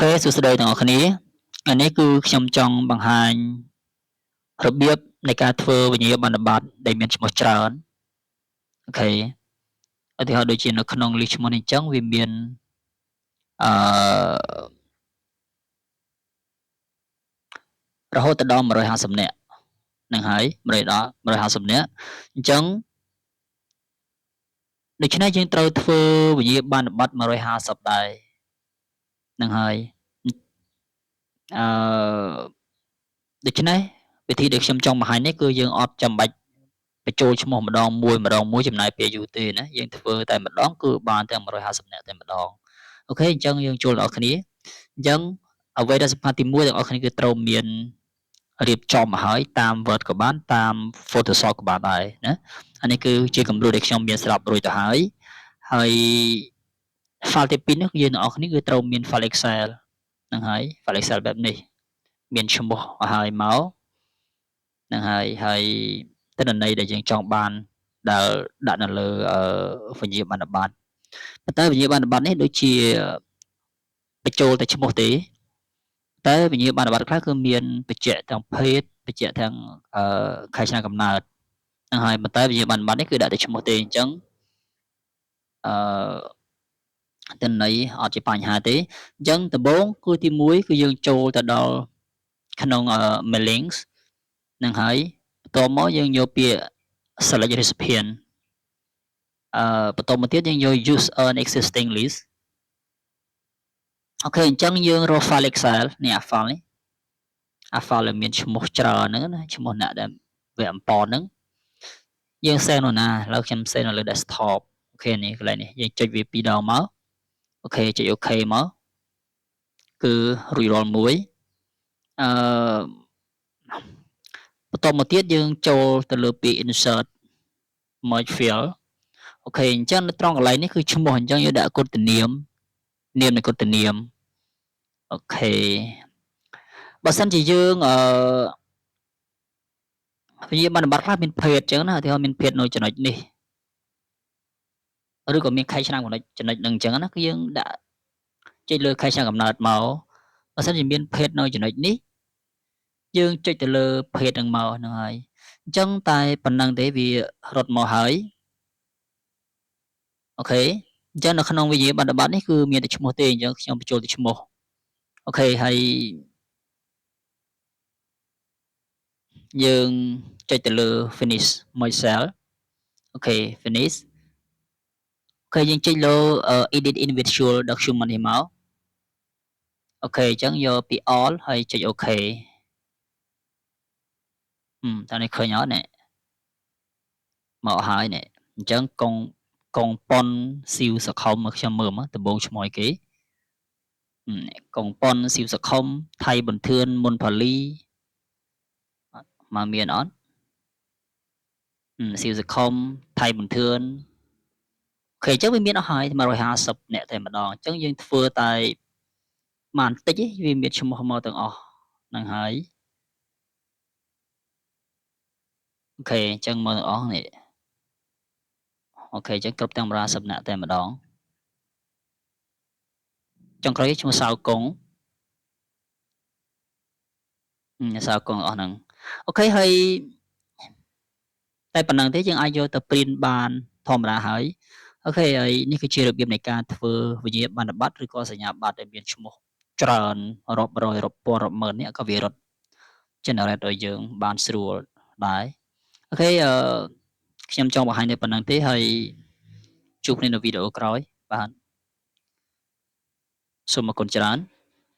ខេសួស្តីទាំងអស់គ្នាថ្ងៃនេះគឺខ្ញុំចង់បង្ហាញរបៀបនៃការធ្វើវិញ្ញាបនបត្រដែលមានឈ្មោះច្រើនអូខេឧទាហរណ៍ដូចជានៅក្នុង list ឈ្មោះនេះអញ្ចឹងវាមានអឺរហូតដល់150នាក់ហ្នឹងហើយ150នាក់អញ្ចឹងដូច្នេះយើងត្រូវធ្វើវិញ្ញាបនបត្រ150ដែរហ្នឹងហើយអឺដូច្នេះវិធីដែលខ្ញុំចង់បង្ហាញនេះគឺយើងអត់ចាំបាច់បញ្ចូលឈ្មោះម្ដងមួយចំណាយពេលយូរទេណាយើងធ្វើតែម្ដងគឺបានទាំង150នាក់តែម្ដងអូខេអញ្ចឹងយើងចូលដល់គ្នាអញ្ចឹងអ្វីដែលសំខាន់ទី1ទាំងអស់គ្នាគឺត្រូវមានរៀបចំមកហើយតាម Word ក៏បានតាម Photoshop ក៏បានដែរណាអានេះគឺជាគំរូដែលខ្ញុំមានស្រាប់រួចទៅហើយ file ទី2នេះយើងទាំងអស់គ្នាគឺត្រូវមាន file Excel ហ្នឹងហើយ file Excel បែបនេះមានឈ្មោះឲ្យមកហ្នឹងហើយទិន្នន័យដែលយើងចង់បានដែលដាក់នៅលើវិញ្ញាបនបត្រប៉ុន្តែវិញ្ញាបនបត្រនេះដូចជាបញ្ចូលតែឈ្មោះទេតែវិញ្ញាបនបត្រខ្លះគឺមានបញ្ជាក់ទាំងភេទបញ្ជាក់ទាំងខែឆ្នាំកំណើតហ្នឹងហើយប៉ុន្តែវិញ្ញាបនបត្រនេះគឺដាក់តែឈ្មោះទេអញ្ចឹងទិន្នន័យអត់ជាបញ្ហាទេអញ្ចឹងដំបូងគឺទី1គឺយើងចូលទៅដល់ក្នុង mailings ហ្នឹងហើយបន្ទាប់មកយើងយកពាក្យ select recipient បន្តមកទៀតយើងយក use an existing list អូខេអញ្ចឹងយើងរក file Excel នេះអា file នេះអា file ដែលមានឈ្មោះច្រើនហ្នឹងណាឈ្មោះអ្នកដែលវាអំប៉នហ្នឹងយើង save នៅណាឥឡូវខ្ញុំ save នៅលើ desktop អូខេនេះកន្លែងនេះយើងចុចវា2ដងមកអូខេចុច OK មកគឺរួចរាល់មួយបន្តមកទៀតយើងចូលទៅលើពាក្យ insert merge field អូខេអញ្ចឹងនៅត្រង់កន្លែងនេះគឺឈ្មោះអញ្ចឹងយើងដាក់គុណនាមនៃគុណនាមអូខេបើសិនជាយើងវិញ្ញាបនបត្រខ្លះមានភេទអញ្ចឹងណាឧទាហរណ៍មានភេទនៅចំណុចនេះឬក៏មានខែឆ្នាំចំណុចហ្នឹងអញ្ចឹងណាគឺយើងដាក់ចុចលើខែឆ្នាំកំណើតមកបើសិនជាមានភេទនៅចំណុចនេះយើងចុចទៅលើភេទហ្នឹងមកហ្នឹងហើយអញ្ចឹងតែប៉ុណ្ណឹងទេវារត់មកហើយអូខេអញ្ចឹងនៅក្នុងវិញ្ញាបនបត្រនេះគឺមានតែឈ្មោះទេអញ្ចឹងខ្ញុំបញ្ចូលតែឈ្មោះអូខេហើយយើងចុចទៅលើ finish merge cell អូខេ finish អូខេយើងចុចលើ edit individual document នេះមកអូខេអញ្ចឹងយកពី all ហើយចុច OK តើនេះឃើញអត់នេះមកហើយនេះអញ្ចឹងកងប៉ុនស៊ីវសខុមមកខ្ញុំមើលមកដំបងឈ្មោះអីគេកងប៉ុនស៊ីវសខុមថៃបន្ទឿនមុនផលីមកមានអត់ស៊ីវសខុមថៃបន្ទឿនអូខេអញ្ចឹងវាមានអស់ហើយ150អ្នកតែម្ដងអញ្ចឹងយើងធ្វើតែបានតិចវាមានឈ្មោះមកទាំងអស់ហ្នឹងហើយអូខេអញ្ចឹងមកទាំងអស់នេះអូខេអញ្ចឹងគ្រប់ទាំង150នាក់តែម្ដងចុងក្រោយឈ្មោះសៅកុងសៅកុងអស់ហ្នឹងអូខេហើយតែប៉ុណ្ណឹងទេយើងអាចយកទៅ print បានធម្មតាហើយអូខេហើយនេះគឺជារបៀបនៃការធ្វើវិញ្ញាបនបត្រឬក៏សញ្ញាបត្រដែលមានឈ្មោះច្រើនរាប់រយរាប់ពាន់រាប់ម៉ឺននេះក៏វារត់ generate ឲ្យយើងបានស្រួលដែរអូខេខ្ញុំចង់បង្ហាញតែប៉ុណ្្នឹងទេហើយជួបគ្នានៅវីដេអូក្រោយបាទសូមអរគុណច្រើន